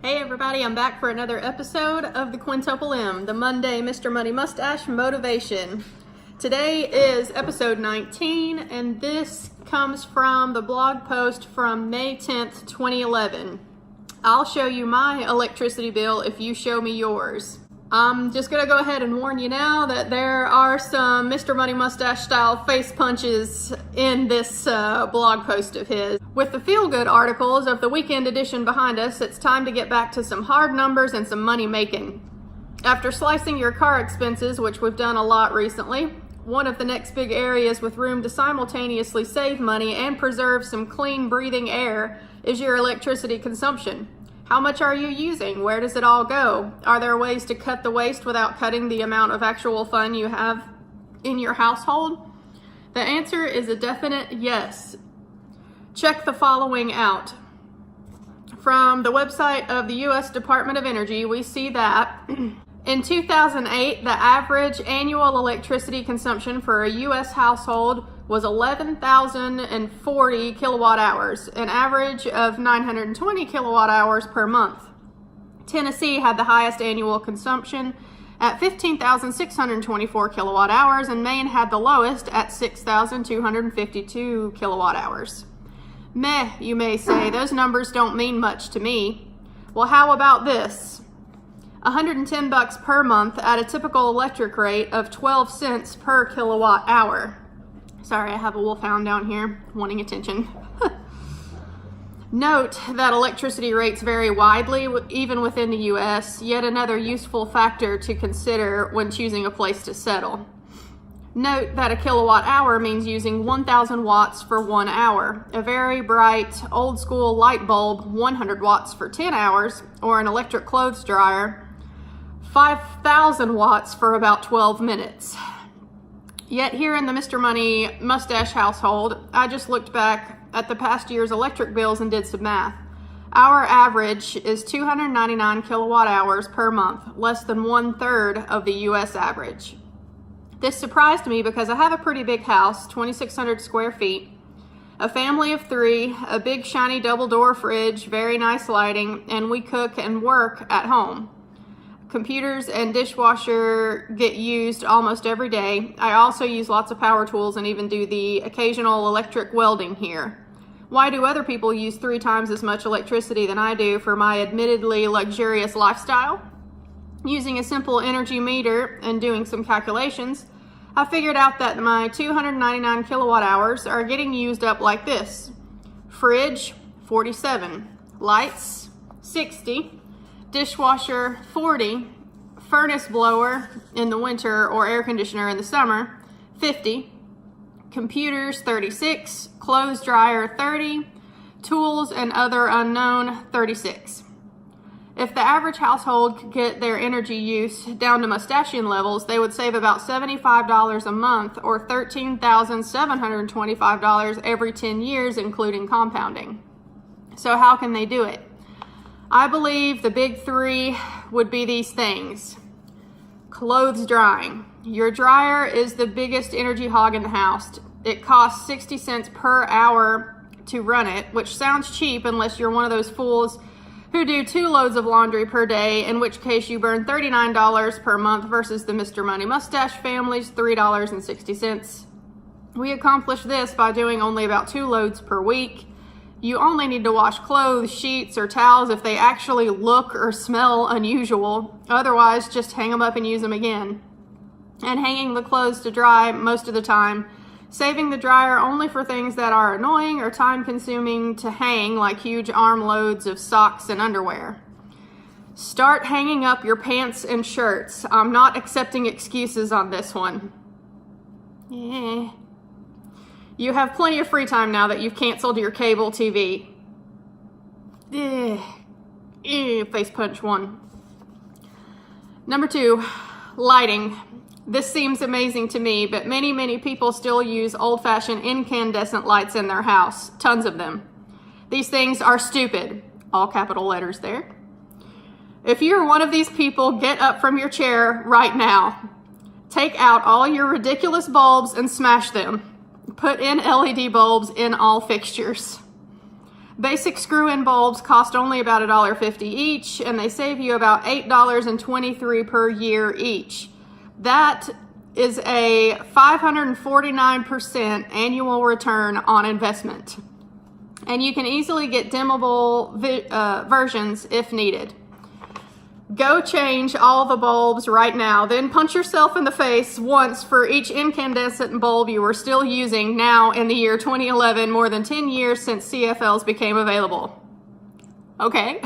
Hey everybody, I'm back for another episode of the Quintuple M, the Monday Mr. Money Mustache Motivation. Today is episode 19, and this comes from the blog post from May 10th, 2011. I'll show you my electricity bill if you show me yours. I'm just going to go ahead and warn you now that there are some Mr. Money Mustache style face punches in this blog post of his. With the feel-good articles of the weekend edition behind us, it's time to get back to some hard numbers and some money making. After slicing your car expenses, which we've done a lot recently, one of the next big areas with room to simultaneously save money and preserve some clean breathing air is your electricity consumption. How much are you using? Where does it all go? Are there ways to cut the waste without cutting the amount of actual fun you have in your household? The answer is a definite yes. Check the following out. From the website of the U.S. Department of Energy, we see that in 2008, the average annual electricity consumption for a U.S. household was 11,040 kilowatt hours, an average of 920 kilowatt hours per month. Tennessee had the highest annual consumption at 15,624 kilowatt hours, and Maine had the lowest at 6,252 kilowatt hours. Meh, you may say, those numbers don't mean much to me. Well, how about this? $110 per month at a typical electric rate of 12 cents per kilowatt hour. Sorry, I have a wolfhound down here wanting attention. Note that electricity rates vary widely, even within the U.S., yet another useful factor to consider when choosing a place to settle. Note that a kilowatt hour means using 1,000 watts for 1 hour. A very bright, old school light bulb, 100 watts for 10 hours, or an electric clothes dryer, 5,000 watts for about 12 minutes. Yet here in the Mr. Money Mustache household, I just looked back at the past year's electric bills and did some math. Our average is 299 kilowatt hours per month, less than 1/3 of the U.S. average. This surprised me because I have a pretty big house, 2,600 square feet, a family of 3, a big shiny double door fridge, very nice lighting, and we cook and work at home. Computers and dishwasher get used almost every day. I also use lots of power tools and even do the occasional electric welding here. Why do other people use 3 times as much electricity than I do for my admittedly luxurious lifestyle? Using a simple energy meter and doing some calculations, I figured out that my 299 kilowatt hours are getting used up like this. Fridge, 47. Lights, 60. Dishwasher, 40, furnace blower in the winter or air conditioner in the summer, 50, computers, 36, clothes dryer, 30, tools and other unknown, 36. If the average household could get their energy use down to mustachian levels, they would save about $75 a month or $13,725 every 10 years, including compounding. So how can they do it? I believe the big 3 would be these things. Clothes drying. Your dryer is the biggest energy hog in the house. It costs 60 cents per hour to run it, which sounds cheap unless you're one of those fools who do 2 loads of laundry per day, in which case you burn $39 per month versus the Mr. Money Mustache family's $3.60. We accomplish this by doing only about 2 loads per week. You only need to wash clothes, sheets, or towels if they actually look or smell unusual. Otherwise, just hang them up and use them again. And hanging the clothes to dry most of the time, saving the dryer only for things that are annoying or time-consuming to hang, like huge armloads of socks and underwear. Start hanging up your pants and shirts. I'm not accepting excuses on this one. Yeah. You have plenty of free time now that you've canceled your cable TV. Face punch 1. Number 2, lighting. This seems amazing to me, but many people still use old-fashioned incandescent lights in their house. Tons of them. These things are stupid. All capital letters there. If you're one of these people, get up from your chair right now. Take out all your ridiculous bulbs and smash them. Put in LED bulbs in all fixtures. Basic screw-in bulbs cost only about $1.50 each, and they save you about $8.23 per year each. That is a 549% annual return on investment. And you can easily get dimmable versions if needed. Go change all the bulbs right now, then punch yourself in the face once for each incandescent bulb you are still using now in the year 2011, more than 10 years since CFLs became available. Okay.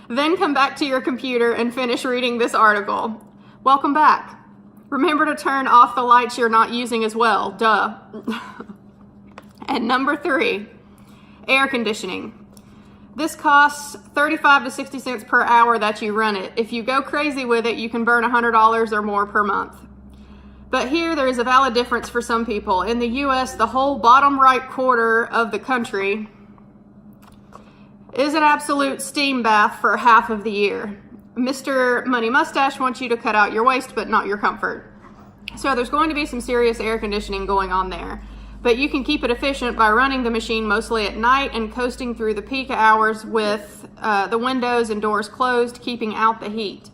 Then come back to your computer and finish reading this article. Welcome back. Remember to turn off the lights you're not using as well. Duh. And number 3, air conditioning. This costs 35 to 60 cents per hour that you run it. If you go crazy with it, you can burn $100 or more per month. But here there is a valid difference for some people. In the US, the whole bottom right quarter of the country is an absolute steam bath for half of the year. Mr. Money Mustache wants you to cut out your waste, but not your comfort. So there's going to be some serious air conditioning going on there. But you can keep it efficient by running the machine mostly at night and coasting through the peak hours with the windows and doors closed, keeping out the heat.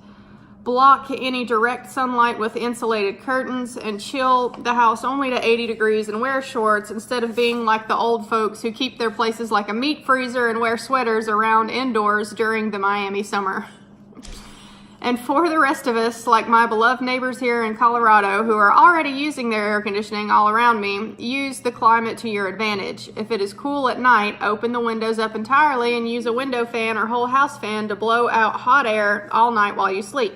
Block any direct sunlight with insulated curtains and chill the house only to 80 degrees and wear shorts instead of being like the old folks who keep their places like a meat freezer and wear sweaters around indoors during the Miami summer. And for the rest of us, like my beloved neighbors here in Colorado who are already using their air conditioning all around me, use the climate to your advantage. If it is cool at night, open the windows up entirely and use a window fan or whole house fan to blow out hot air all night while you sleep.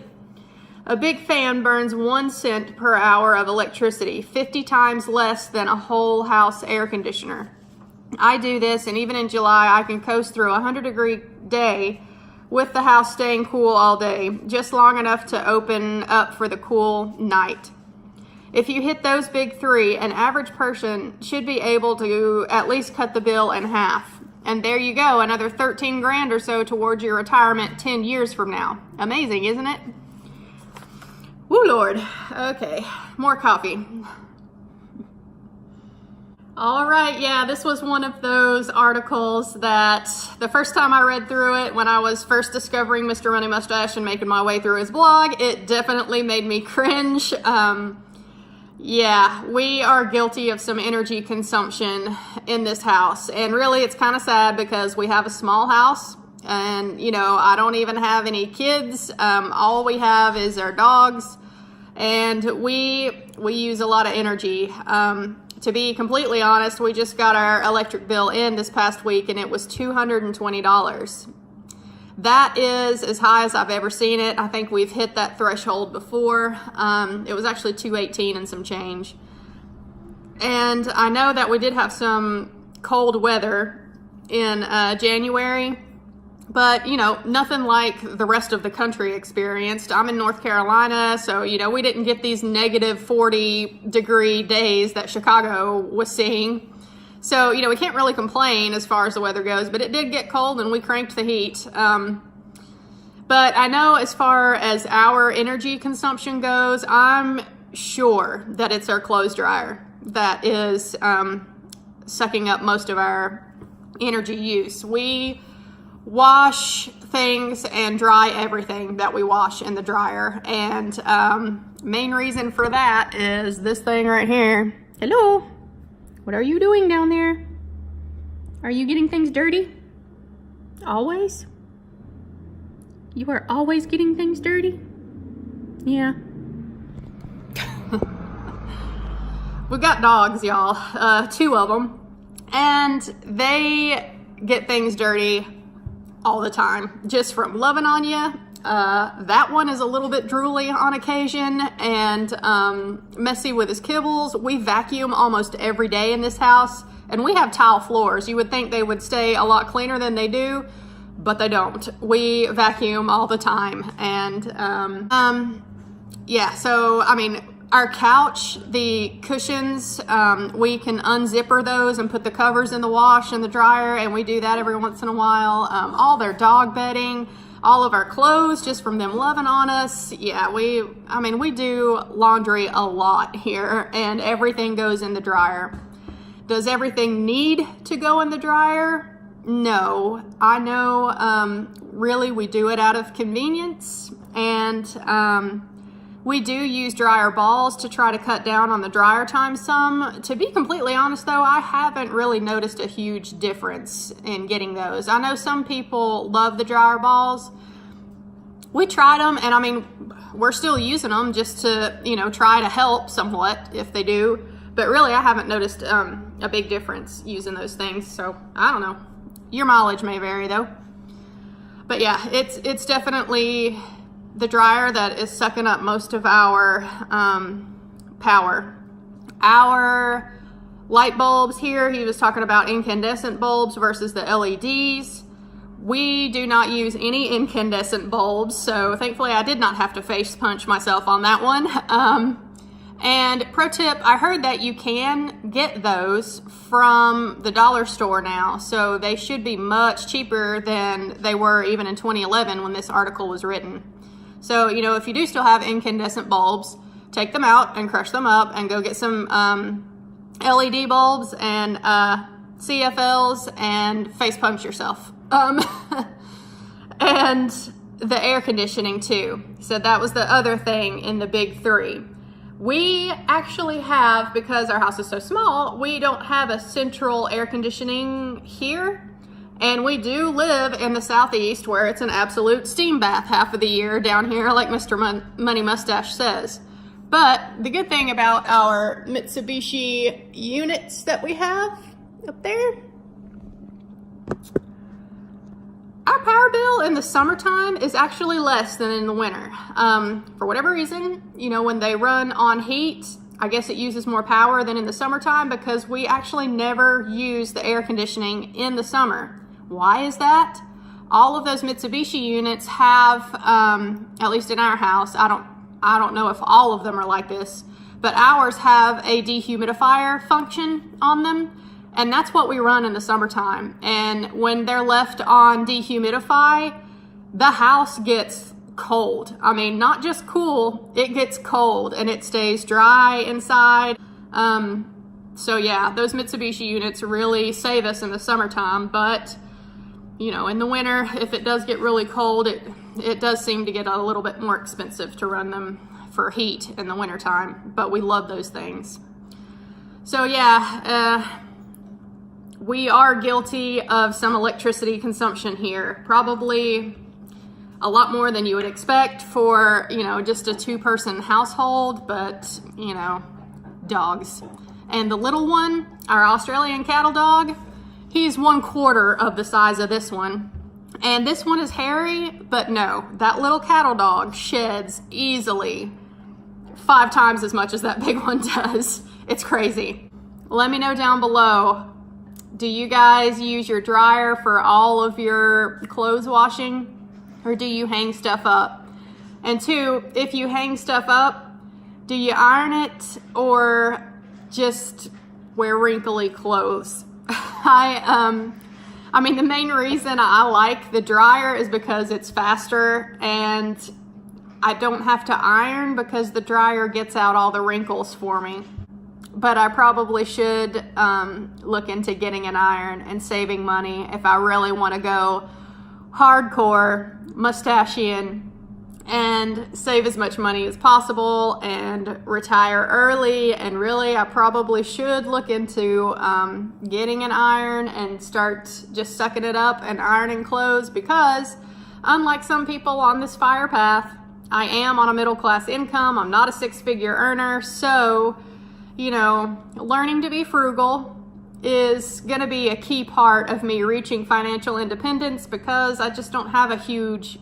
A big fan burns 1 cent per hour of electricity, 50 times less than a whole house air conditioner. I do this, and even in July, I can coast through a 100-degree day with the house staying cool all day, just long enough to open up for the cool night. If you hit those big 3, an average person should be able to at least cut the bill in half. And there you go, another 13 grand or so towards your retirement 10 years from now. Amazing, isn't it? Woo, Lord. Okay, more coffee. All right, yeah, this was one of those articles that the first time I read through it, when I was first discovering Mr. Money Mustache and making my way through his blog, it definitely made me cringe. Yeah, we are guilty of some energy consumption in this house. And really, it's kind of sad because we have a small house and, you know, I don't even have any kids. All we have is our dogs, and we use a lot of energy. To be completely honest, we just got our electric bill in this past week and it was $220. That is as high as I've ever seen it. I think we've hit that threshold before. It was actually $218 and some change. And I know that we did have some cold weather in January, but, you know, nothing like the rest of the country experienced. I'm in North Carolina, so, you know, we didn't get these negative 40-degree days that Chicago was seeing. So, you know, we can't really complain as far as the weather goes, but it did get cold and we cranked the heat. But I know as far as our energy consumption goes, I'm sure that it's our clothes dryer that is sucking up most of our energy use. We wash things and dry everything that we wash in the dryer, and main reason for that is this thing right here. Hello, what are you doing down there? Are you getting things dirty? Always? You are always getting things dirty? Yeah. We got dogs, y'all, 2 of them, and they get things dirty all the time, just from loving on you. That one is a little bit drooly on occasion and messy with his kibbles. We vacuum almost every day in this house, and we have tile floors. You would think they would stay a lot cleaner than they do, but they don't. We vacuum all the time. And yeah, so I mean, our couch, the cushions, we can unzipper those and put the covers in the wash and the dryer, and we do that every once in a while. All their dog bedding, all of our clothes, just from them loving on us. Yeah, we do laundry a lot here, and everything goes in the dryer. Does everything need to go in the dryer? No, I know really we do it out of convenience, and we do use dryer balls to try to cut down on the dryer time some. To be completely honest though, I haven't really noticed a huge difference in getting those. I know some people love the dryer balls. We tried them, and I mean, we're still using them just to, you know, try to help somewhat if they do. But really, I haven't noticed a big difference using those things. So I don't know. Your mileage may vary though. But yeah, it's definitely the dryer that is sucking up most of our power. Our light bulbs here, he was talking about incandescent bulbs versus the LEDs. We do not use any incandescent bulbs, so thankfully I did not have to face punch myself on that one. And pro tip, I heard that you can get those from the dollar store now, so they should be much cheaper than they were even in 2011 when this article was written. So, you know, if you do still have incandescent bulbs, take them out and crush them up and go get some LED bulbs and CFLs and face punch yourself. And the air conditioning too. So that was the other thing in the big three. We actually have, because our house is so small, we don't have a central air conditioning here. And we do live in the southeast where it's an absolute steam bath half of the year down here, like Mr. Money Mustache says. But the good thing about our Mitsubishi units that we have up there, our power bill in the summertime is actually less than in the winter. For whatever reason, you know, when they run on heat, I guess it uses more power than in the summertime because we actually never use the air conditioning in the summer. Why is that? All of those Mitsubishi units have, at least in our house, I don't know if all of them are like this, but ours have a dehumidifier function on them. And that's what we run in the summertime. And when they're left on dehumidify, the house gets cold. I mean, not just cool, it gets cold and it stays dry inside. So yeah, those Mitsubishi units really save us in the summertime. But, you know, in the winter, if it does get really cold, it does seem to get a little bit more expensive to run them for heat in the wintertime. But we love those things. So yeah, we are guilty of some electricity consumption here. Probably a lot more than you would expect for, you know, just a two-person household, but, you know, dogs. And the little one, our Australian cattle dog, he's 1/4 of the size of this one. And this one is hairy, but no, that little cattle dog sheds easily 5 times as much as that big one does. It's crazy. Let me know down below, do you guys use your dryer for all of your clothes washing, or do you hang stuff up? And 2, if you hang stuff up, do you iron it or just wear wrinkly clothes? I mean, the main reason I like the dryer is because it's faster and I don't have to iron because the dryer gets out all the wrinkles for me. But I probably should look into getting an iron and saving money if I really want to go hardcore Mustachian and save as much money as possible and retire early. And really, I probably should look into getting an iron and start just sucking it up and ironing clothes, because unlike some people on this fire path, I am on a middle-class income. I'm not a 6-figure earner, so, you know, learning to be frugal is going to be a key part of me reaching financial independence, because I just don't have a huge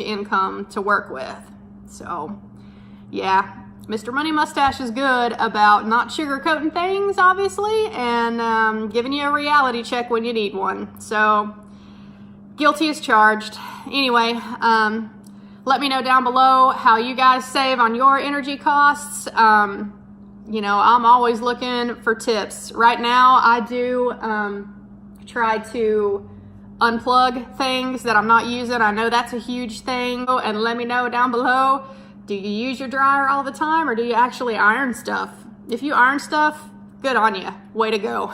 income to work with. So, yeah, Mr. Money Mustache is good about not sugarcoating things, obviously, and giving you a reality check when you need one. So, guilty as charged. Anyway, let me know down below how you guys save on your energy costs. You know, I'm always looking for tips. Right now, I do try to unplug things that I'm not using. I know that's a huge thing. And let me know down below, do you use your dryer all the time, or do you actually iron stuff? If you iron stuff, good on you. Way to go.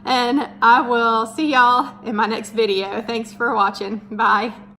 And I will see y'all in my next video. Thanks for watching. Bye.